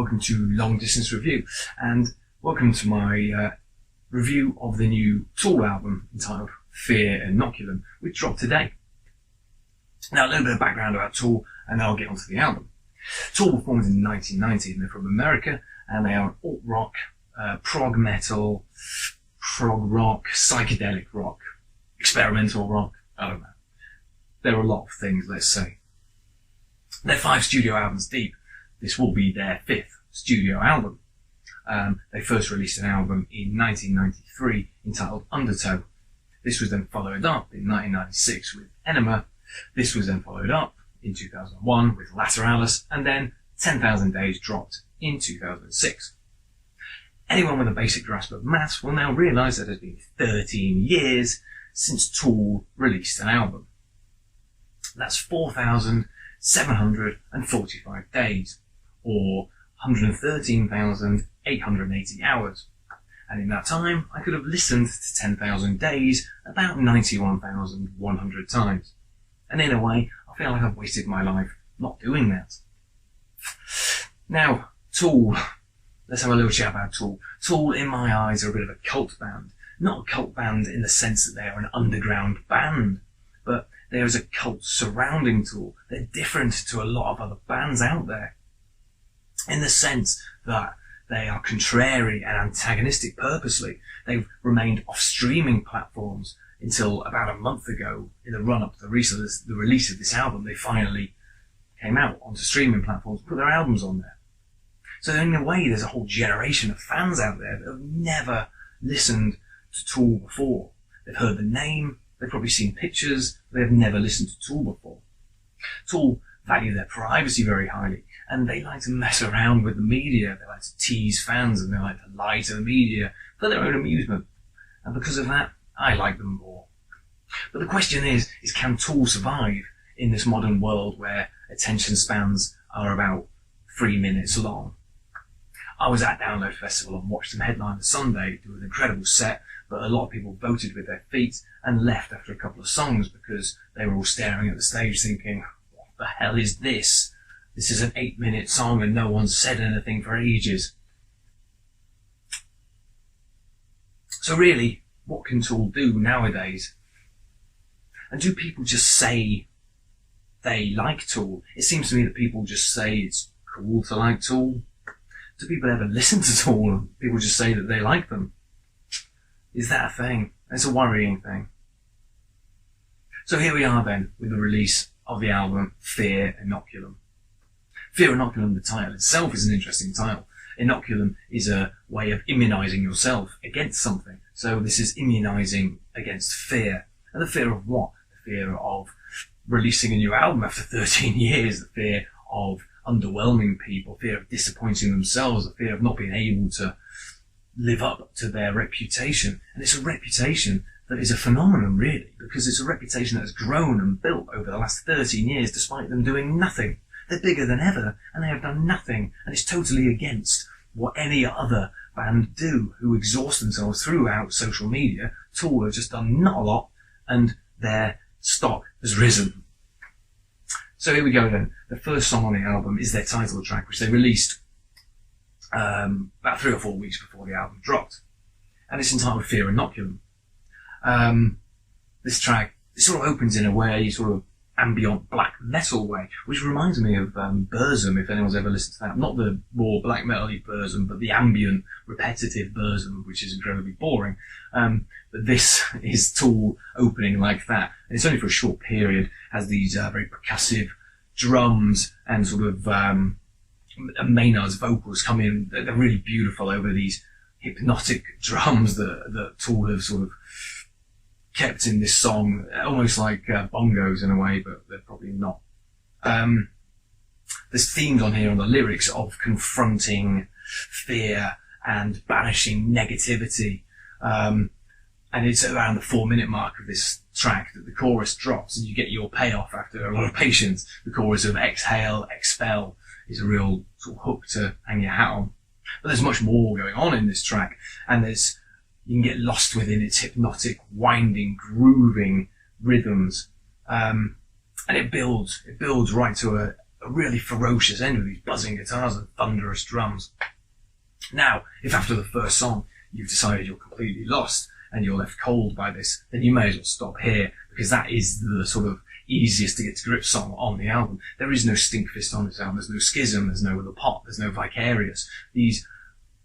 welcome to Long Distance Review, and welcome to my review of the new Tool album entitled Fear Inoculum, which dropped today. Now, a little bit of background about Tool, and then I'll get onto the album. Tool were formed in 1990, and they're from America, and they are alt rock, prog metal, prog rock, psychedelic rock, experimental rock, I don't know. There are a lot of things, let's say. They're 5 studio albums deep. This will be their 5th studio album. They first released an album in 1993 entitled Undertow. This was then followed up in 1996 with Enema. This was then followed up in 2001 with Lateralis, and then 10,000 Days dropped in 2006. Anyone with a basic grasp of maths will now realise that it has been 13 years since Tool released an album. That's 4,745 days, or 113,880 hours. And in that time, I could have listened to 10,000 Days about 91,100 times. And in a way, I feel like I've wasted my life not doing that. Now, Tool. Let's have a little chat about Tool. Tool, in my eyes, are a bit of a cult band. Not a cult band in the sense that they are an underground band, but there is a cult surrounding Tool. They're different to a lot of other bands out there, in the sense that they are contrary and antagonistic purposely. They've remained off streaming platforms until about a month ago, in the run-up to the release of this album. They finally came out onto streaming platforms, put their albums on there. So in a way, there's a whole generation of fans out there that have never listened to Tool before. They've heard the name, they've probably seen pictures, but they've never listened to Tool before. Tool value their privacy very highly, and they like to mess around with the media. They like to tease fans, and they like to lie to the media for their own amusement. And because of that, I like them more. But the question is can Tool survive in this modern world where attention spans are about 3 minutes long? I was at Download Festival and watched them headline the Sunday, do an incredible set, but a lot of people voted with their feet and left after a couple of songs because they were all staring at the stage thinking, what the hell is this? This is an 8-minute song and no one's said anything for ages. So really, what can Tool do nowadays? And do people just say they like Tool? It seems to me that people just say it's cool to like Tool. Do people ever listen to Tool? People just say that they like them. Is that a thing? It's a worrying thing. So here we are then with the release of the album Fear Inoculum. Fear Inoculum, the title itself, is an interesting title. Inoculum is a way of immunising yourself against something. So this is immunising against fear. And the fear of what? The fear of releasing a new album after 13 years, the fear of underwhelming people, fear of disappointing themselves, the fear of not being able to live up to their reputation. And it's a reputation that is a phenomenon, really, because it's a reputation that has grown and built over the last 13 years despite them doing nothing. They're bigger than ever, and they have done nothing, and it's totally against what any other band do who exhaust themselves throughout social media. Tool have just done not a lot, and their stock has risen. So here we go then. The first song on the album is their title track, which they released about 3 or 4 weeks before the album dropped. And it's entitled Fear Inoculum. This track, it sort of opens in a way, sort of ambient black metal way, which reminds me of Burzum, if anyone's ever listened to that. Not the more black metal-y Burzum, but the ambient, repetitive Burzum, which is incredibly boring. But this is Tool opening like that. And it's only for a short period, has these very percussive drums and sort of Maynard's vocals come in. They're really beautiful over these hypnotic drums that Tool have sort of kept in this song, almost like bongos in a way, but they're probably not. There's themes on here on the lyrics of confronting fear and banishing negativity. And it's around the 4-minute mark of this track that the chorus drops and you get your payoff after a lot of patience. The chorus of exhale, expel is a real sort of hook to hang your hat on. But there's much more going on in this track, and you can get lost within its hypnotic, winding, grooving rhythms. And it builds right to a really ferocious end with these buzzing guitars and thunderous drums. Now, if after the first song you've decided you're completely lost and you're left cold by this, then you may as well stop here, because that is the sort of easiest to get to grips song on the album. There is no Stinkfist on this album, there's no Schism, there's no The Pot, there's no Vicarious. These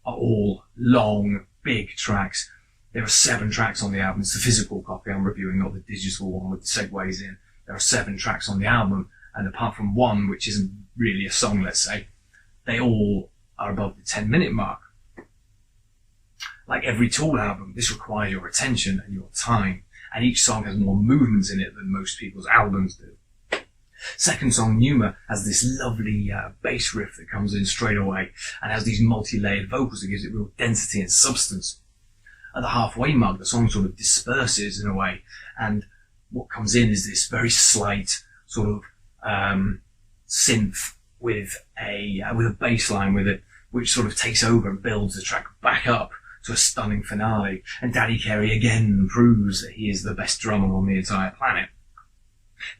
are all long, big tracks. There are 7 tracks on the album. It's the physical copy I'm reviewing, not the digital one with the segues in. There are 7 tracks on the album, and apart from one, which isn't really a song, let's say, they all are above the 10-minute mark. Like every Tool album, this requires your attention and your time, and each song has more movements in it than most people's albums do. Second song, Pneuma, has this lovely bass riff that comes in straight away and has these multi-layered vocals that gives it real density and substance. At the halfway mark, the song sort of disperses in a way, and what comes in is this very slight sort of synth with a bass line with it, which sort of takes over and builds the track back up to a stunning finale. And Daddy Carey again proves that he is the best drummer on the entire planet.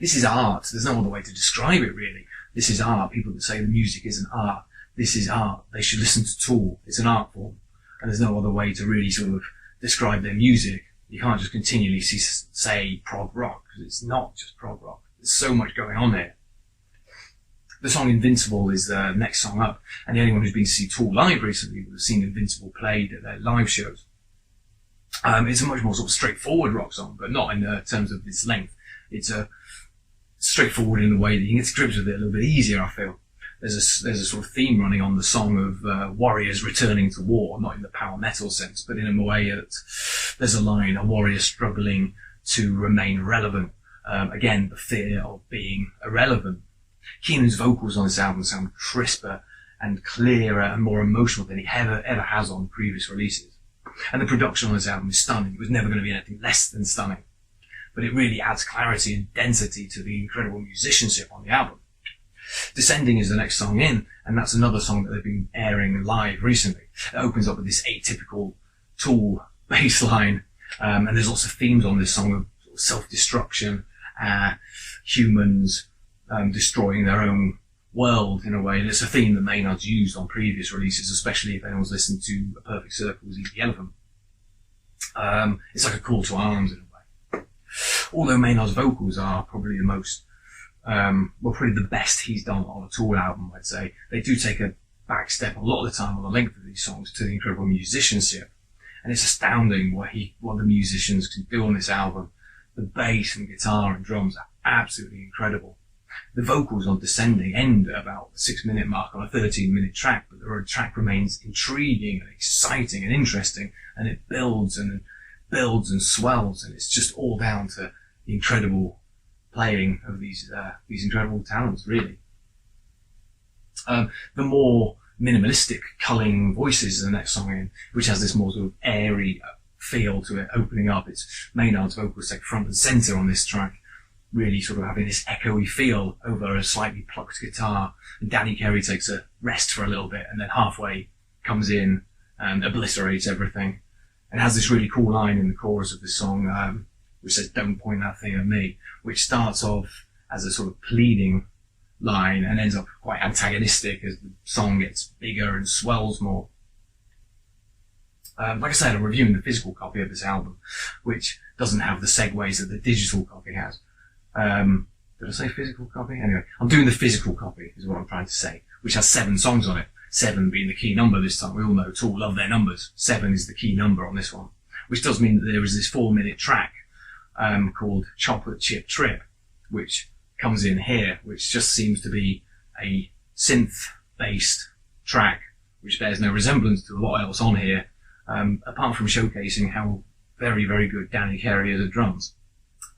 This is art. There's no other way to describe it, really. This is art. People that say the music isn't art, this is art. They should listen to Tool. It's an art form. And there's no other way to really sort of describe their music. You can't just continually say prog rock, because it's not just prog rock. There's so much going on here. The song Invincible is the next song up, and anyone who's been to see Tool live recently will have seen Invincible played at their live shows. It's a much more sort of straightforward rock song, but not in terms of its length. It's straightforward in the way that you can get to grips with it a little bit easier, I feel. There's a sort of theme running on the song of warriors returning to war, not in the power metal sense, but in a way that there's a line, a warrior struggling to remain relevant. Again, the fear of being irrelevant. Keenan's vocals on this album sound crisper and clearer and more emotional than he ever has on previous releases. And the production on this album is stunning. It was never going to be anything less than stunning. But it really adds clarity and density to the incredible musicianship on the album. Descending is the next song in, and that's another song that they've been airing live recently. It opens up with this atypical Tool bass line, and there's lots of themes on this song of sort of self-destruction, humans destroying their own world in a way. And it's a theme that Maynard's used on previous releases, especially if anyone's listened to A Perfect Circle's Eat the Elephant. It's like a call to arms in a way. Although Maynard's vocals are probably the most, probably the best he's done on a Tool album, I'd say. They do take a back step a lot of the time on the length of these songs to the incredible musicianship. And it's astounding what the musicians can do on this album. The bass and guitar and drums are absolutely incredible. The vocals on Descending end at about the 6-minute mark on a 13-minute track, but the track remains intriguing and exciting and interesting, and it builds and swells, and it's just all down to the incredible playing of these incredible talents, really. The more minimalistic culling voices is the next song in, which has this more sort of airy feel to it, opening up. It's Maynard's vocals take front and center on this track, really sort of having this echoey feel over a slightly plucked guitar. And Danny Carey takes a rest for a little bit and then halfway comes in and obliterates everything. And has this really cool line in the chorus of this song, which says, "Don't point that thing at me," which starts off as a sort of pleading line and ends up quite antagonistic as the song gets bigger and swells more. Like I said, I'm reviewing the physical copy of this album, which doesn't have the segues that the digital copy has. Did I say physical copy? Anyway, I'm doing the physical copy, is what I'm trying to say, which has 7 songs on it. 7 being the key number this time. We all know Tool love their numbers. 7 is the key number on this one, which does mean that there is this 4-minute track called Chocolate Chip Trip, which comes in here, which just seems to be a synth-based track, which bears no resemblance to a lot else on here, apart from showcasing how very, very good Danny Carey is at drums.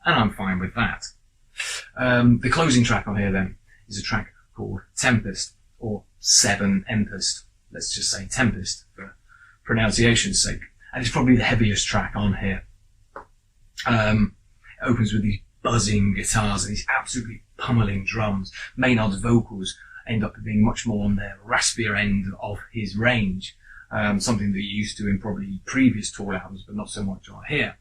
And I'm fine with that. The closing track on here then is a track called Tempest, or 7 Empest. Let's just say Tempest for pronunciation's sake. And it's probably the heaviest track on here. It opens with these buzzing guitars and these absolutely pummeling drums. Maynard's vocals end up being much more on the raspier end of his range, something that you're used to in probably previous Tool albums, but not so much on here.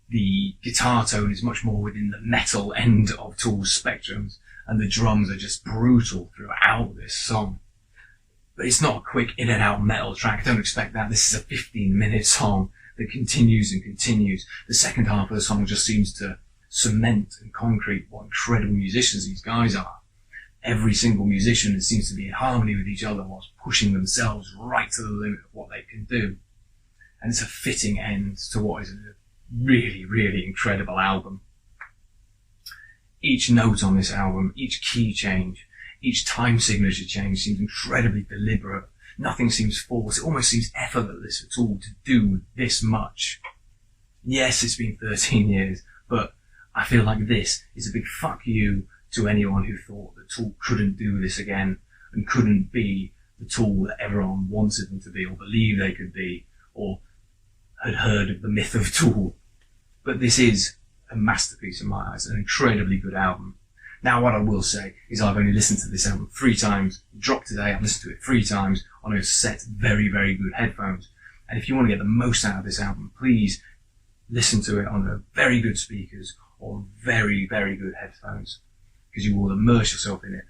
The guitar tone is much more within the metal end of Tool's spectrums, and the drums are just brutal throughout this song. But it's not a quick in and out metal track. Don't expect that. This is a 15-minute song that continues and continues. The second half of the song just seems to cement and concrete what incredible musicians these guys are. Every single musician seems to be in harmony with each other whilst pushing themselves right to the limit of what they can do. And it's a fitting end to what is a really, really incredible album. Each note on this album, each key change, each time signature change seems incredibly deliberate. Nothing seems forced. It almost seems effortless at all to do this much. Yes, it's been 13 years, but I feel like this is a big fuck you to anyone who thought that Tool couldn't do this again and couldn't be the Tool that everyone wanted them to be or believed they could be or had heard of the myth of Tool. But this is a masterpiece in my eyes, an incredibly good album. Now, what I will say is I've only listened to this album 3 times. Dropped today, I've listened to it 3 times on a set of very, very good headphones. And if you want to get the most out of this album, please listen to it on a very good speakers or very, very good headphones, because you will immerse yourself in it.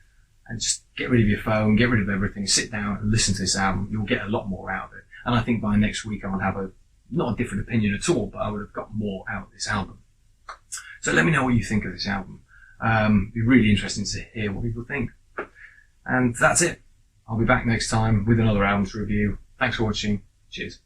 And just get rid of your phone, get rid of everything, sit down and listen to this album. You'll get a lot more out of it. And I think by next week I'll have not a different opinion at all, but I would have got more out of this album. So let me know what you think of this album. It'd be really interesting to hear what people think. And that's it. I'll be back next time with another album to review. Thanks for watching. Cheers.